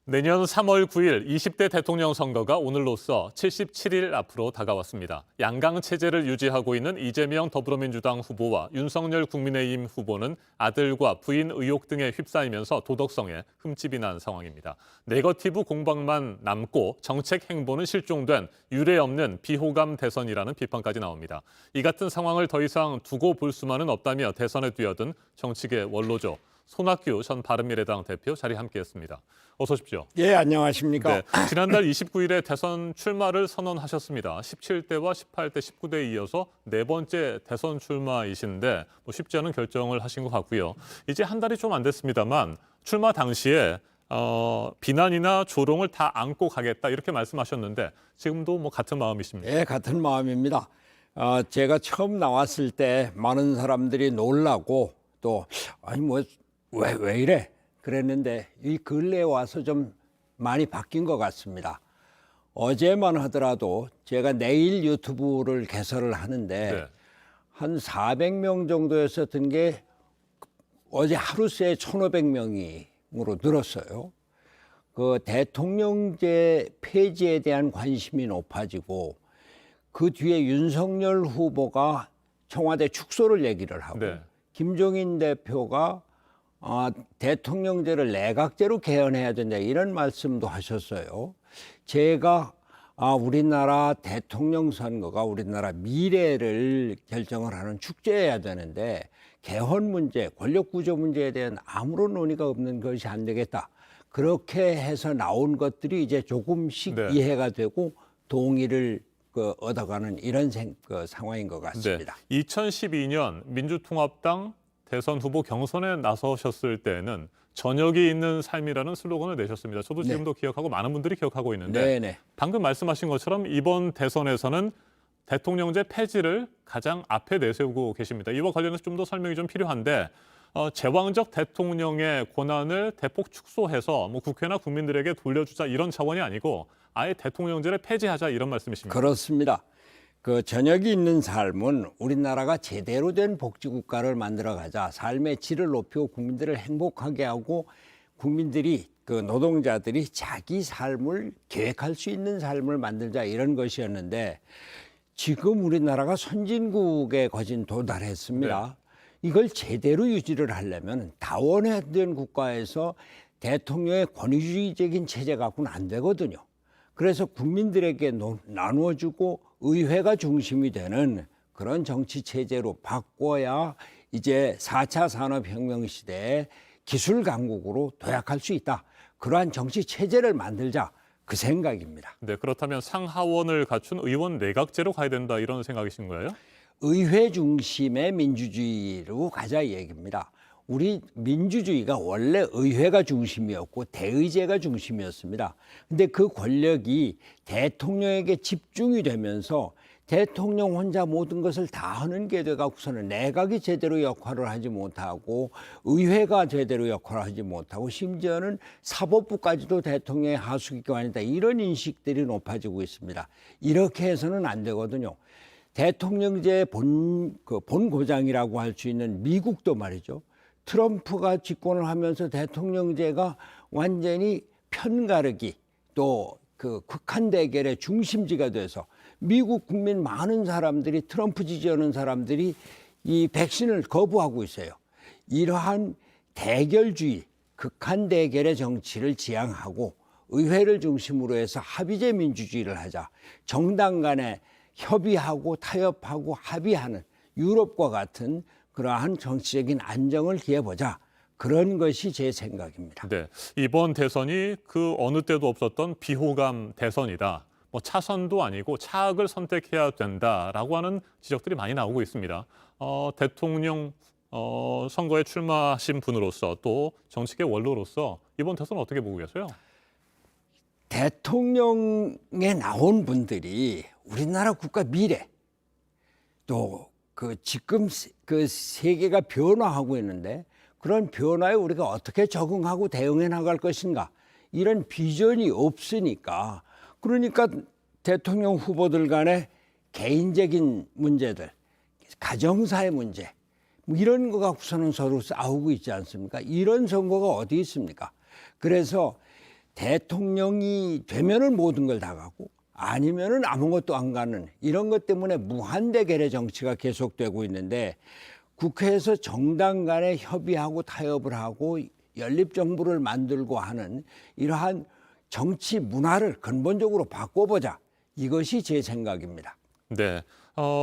내년 3월 9일 20대 대통령 선거가 오늘로써 77일 앞으로 다가왔습니다. 양강 체제를 유지하고 있는 이재명 더불어민주당 후보와 윤석열 국민의힘 후보는 아들과 부인 의혹 등에 휩싸이면서 도덕성에 흠집이 난 상황입니다. 네거티브 공방만 남고 정책 행보는 실종된 유례없는 비호감 대선이라는 비판까지 나옵니다. 이 같은 상황을 더 이상 두고 볼 수만은 없다며 대선에 뛰어든 정치계 원로죠. 손학규 전 바른미래당 대표 자리에 함께했습니다. 어서 오십시오. 예, 안녕하십니까. 네, 지난달 29일에 대선 출마를 선언하셨습니다. 17대와 18대, 19대에 이어서 네 번째 대선 출마이신데 쉽지 않은 결정을 하신 것 같고요. 이제 한 달이 좀 안 됐습니다만 출마 당시에 비난이나 조롱을 다 안고 가겠다 이렇게 말씀하셨는데 지금도 같은 마음이십니까? 예, 같은 마음입니다. 제가 처음 나왔을 때 많은 사람들이 놀라고 또 아니 왜 이래 그랬는데 이 근래에 와서 좀 많이 바뀐 것 같습니다. 어제만 하더라도 제가 내일 유튜브를 개설을 하는데 네. 한 400명 정도였었던 게 어제 하루 새에 1,500명으로 늘었어요. 그 대통령제 폐지에 대한 관심이 높아지고 그 뒤에 윤석열 후보가 청와대 축소를 얘기를 하고 네. 김종인 대표가 대통령제를 내각제로 개헌해야 된다 이런 말씀도 하셨어요. 제가 우리나라 대통령 선거가 우리나라 미래를 결정을 하는 축제여야 되는데 개헌 문제, 권력 구조 문제에 대한 아무런 논의가 없는 것이 안 되겠다. 그렇게 해서 나온 것들이 이제 조금씩 네. 이해가 되고 동의를 얻어가는 이런 상황인 것 같습니다. 네. 2012년 민주통합당 대선 후보 경선에 나서셨을 때는 저녁이 있는 삶이라는 슬로건을 내셨습니다. 저도 지금도 기억하고 많은 분들이 기억하고 있는데 네네. 방금 말씀하신 것처럼 이번 대선에서는 대통령제 폐지를 가장 앞에 내세우고 계십니다. 이와 관련해서 좀 더 설명이 좀 필요한데 제왕적 대통령의 권한을 대폭 축소해서 국회나 국민들에게 돌려주자 이런 차원이 아니고 아예 대통령제를 폐지하자 이런 말씀이십니까? 그렇습니다. 그 저녁이 있는 삶은 우리나라가 제대로 된 복지국가를 만들어가자. 삶의 질을 높이고 국민들을 행복하게 하고 국민들이 노동자들이 자기 삶을 계획할 수 있는 삶을 만들자 이런 것이었는데 지금 우리나라가 선진국에 거진 도달했습니다. 네. 이걸 제대로 유지를 하려면 다원화된 국가에서 대통령의 권위주의적인 체제 갖고는 안 되거든요. 그래서 국민들에게 나누어주고 의회가 중심이 되는 그런 정치 체제로 바꿔야 이제 4차 산업혁명 시대에 기술 강국으로 도약할 수 있다. 그러한 정치 체제를 만들자 그 생각입니다. 네, 그렇다면 상하원을 갖춘 의원 내각제로 가야 된다 이런 생각이신 거예요? 의회 중심의 민주주의로 가자 이 얘기입니다. 우리 민주주의가 원래 의회가 중심이었고 대의제가 중심이었습니다. 근데 그 권력이 대통령에게 집중이 되면서 대통령 혼자 모든 것을 다 하는 게 돼갖고서는 내각이 제대로 역할을 하지 못하고 의회가 제대로 역할을 하지 못하고 심지어는 사법부까지도 대통령의 하수기관이다 이런 인식들이 높아지고 있습니다. 이렇게 해서는 안 되거든요. 대통령제의 본고장이라고 할 수 있는 미국도 말이죠. 트럼프가 집권을 하면서 대통령제가 완전히 편가르기 또 극한 대결의 중심지가 돼서 미국 국민 많은 사람들이 트럼프 지지하는 사람들이 이 백신을 거부하고 있어요. 이러한 대결주의, 극한 대결의 정치를 지향하고 의회를 중심으로 해서 합의제 민주주의를 하자. 정당 간에 협의하고 타협하고 합의하는 유럽과 같은 그러한 정치적인 안정을 기해보자. 그런 것이 제 생각입니다. 네, 이번 대선이 그 어느 때도 없었던 비호감 대선이다. 차선도 아니고 차악을 선택해야 된다라고 하는 지적들이 많이 나오고 있습니다. 대통령 선거에 출마하신 분으로서 또 정치계 원로로서 이번 대선 어떻게 보고 계세요? 대통령에 나온 분들이 우리나라 국가 미래 또 지금 세계가 변화하고 있는데 그런 변화에 우리가 어떻게 적응하고 대응해 나갈 것인가 이런 비전이 없으니까 그러니까 대통령 후보들 간의 개인적인 문제들, 가정사의 문제 이런 거 갖고서는 서로 싸우고 있지 않습니까? 이런 선거가 어디 있습니까? 그래서 대통령이 되면은 모든 걸 다 가고 아니면은 아무것도 안 가는 이런 것 때문에 무한대결의 정치가 계속되고 있는데 국회에서 정당 간에 협의하고 타협을 하고 연립정부를 만들고 하는 이러한 정치 문화를 근본적으로 바꿔보자. 이것이 제 생각입니다. 네,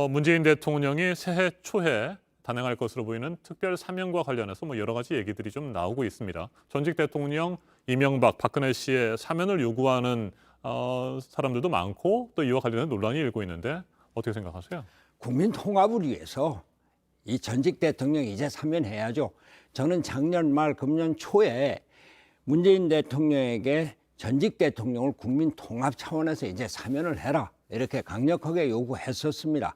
문재인 대통령이 새해 초에 단행할 것으로 보이는 특별 사면과 관련해서 뭐 여러 가지 얘기들이 좀 나오고 있습니다. 전직 대통령 이명박, 박근혜 씨의 사면을 요구하는 사람들도 많고 또 이와 관련된 논란이 일고 있는데 어떻게 생각하세요? 국민 통합을 위해서 이 전직 대통령이 이제 사면해야죠. 저는 작년 말 금년 초에 문재인 대통령에게 전직 대통령을 국민 통합 차원에서 이제 사면을 해라 이렇게 강력하게 요구했었습니다.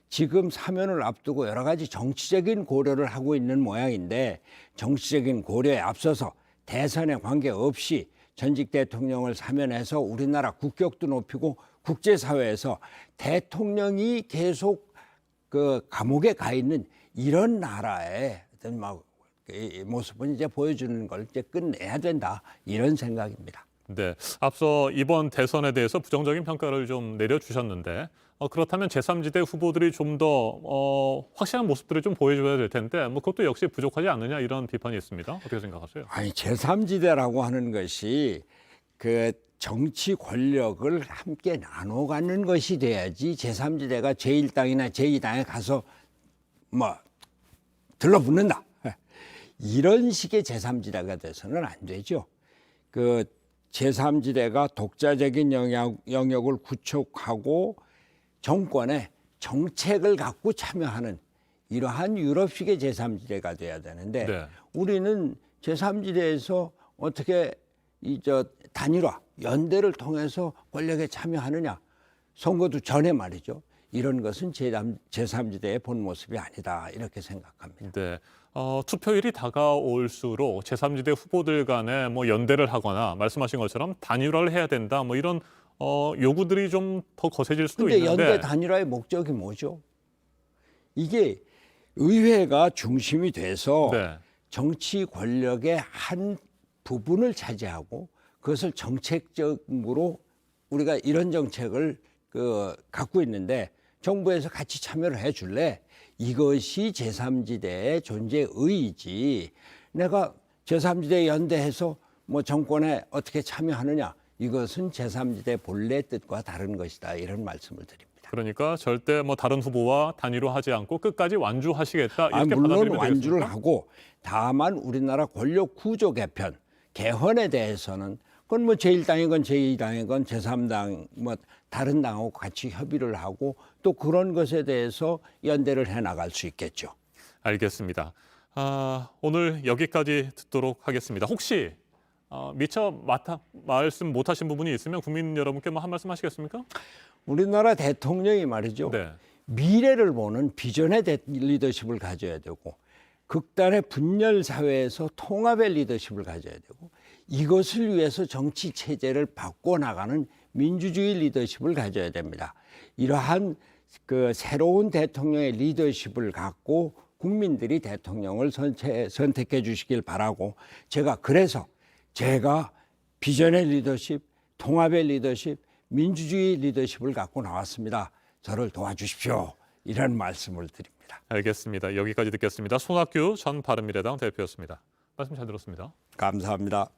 지금 사면을 앞두고 여러 가지 정치적인 고려를 하고 있는 모양인데 정치적인 고려에 앞서서 대선에 관계없이 전직 대통령을 사면해서 우리나라 국격도 높이고 국제사회에서 대통령이 계속 그 감옥에 가 있는 이런 나라의 어떤 막 모습은 이제 보여주는 걸 이제 끝내야 된다 이런 생각입니다. 네, 앞서 이번 대선에 대해서 부정적인 평가를 좀 내려주셨는데 그렇다면 제3지대 후보들이 좀 더 확실한 모습들을 좀 보여줘야 될 텐데 뭐 그것도 역시 부족하지 않느냐 이런 비판이 있습니다. 어떻게 생각하세요? 아니 제3지대라고 하는 것이 그 정치 권력을 함께 나눠가는 것이 돼야지 제3지대가 제1당이나 제2당에 가서 뭐 들러붙는다. 이런 식의 제3지대가 돼서는 안 되죠. 그 제3지대가 독자적인 영역을 구축하고 정권의 정책을 갖고 참여하는 이러한 유럽식의 제3지대가 돼야 되는데 네. 우리는 제3지대에서 어떻게 단일화, 연대를 통해서 권력에 참여하느냐. 선거도 전에 말이죠. 이런 것은 제3지대의 본 모습이 아니다. 이렇게 생각합니다. 네. 투표일이 다가올수록 제3지대 후보들 간에 뭐 연대를 하거나 말씀하신 것처럼 단일화를 해야 된다. 뭐 이런 요구들이 좀 더 거세질 수도 근데 있는데. 연대 단일화의 목적이 뭐죠? 이게 의회가 중심이 돼서 네. 정치 권력의 한 부분을 차지하고 그것을 정책적으로 우리가 이런 정책을 갖고 있는데 정부에서 같이 참여를 해줄래? 이것이 제3지대의 존재 의의지. 내가 제3지대 연대해서 뭐 정권에 어떻게 참여하느냐? 이것은 제3지대 본래 뜻과 다른 것이다. 이런 말씀을 드립니다. 그러니까 절대 뭐 다른 후보와 단일화하지 않고 끝까지 완주하시겠다 이렇게 물론 받아들이면 완주를 되겠습니까? 하고 다만 우리나라 권력 구조 개편, 개헌에 대해서는 그건 뭐 제1당이건 제2당이건 제3당 뭐 다른 당하고 같이 협의를 하고 또 그런 것에 대해서 연대를 해 나갈 수 있겠죠. 알겠습니다. 오늘 여기까지 듣도록 하겠습니다. 혹시 미처 말씀 못하신 부분이 있으면 국민 여러분께 뭐 한 말씀 하시겠습니까? 우리나라 대통령이 말이죠. 네. 미래를 보는 비전의 리더십을 가져야 되고 극단의 분열 사회에서 통합의 리더십을 가져야 되고 이것을 위해서 정치 체제를 바꿔나가는 민주주의 리더십을 가져야 됩니다. 이러한 그 새로운 대통령의 리더십을 갖고 국민들이 대통령을 선택해 주시길 바라고 제가 비전의 리더십, 통합의 리더십, 민주주의 리더십을 갖고 나왔습니다. 저를 도와주십시오. 이런 말씀을 드립니다. 알겠습니다. 여기까지 듣겠습니다. 손학규 전 바른미래당 대표였습니다. 말씀 잘 들었습니다. 감사합니다.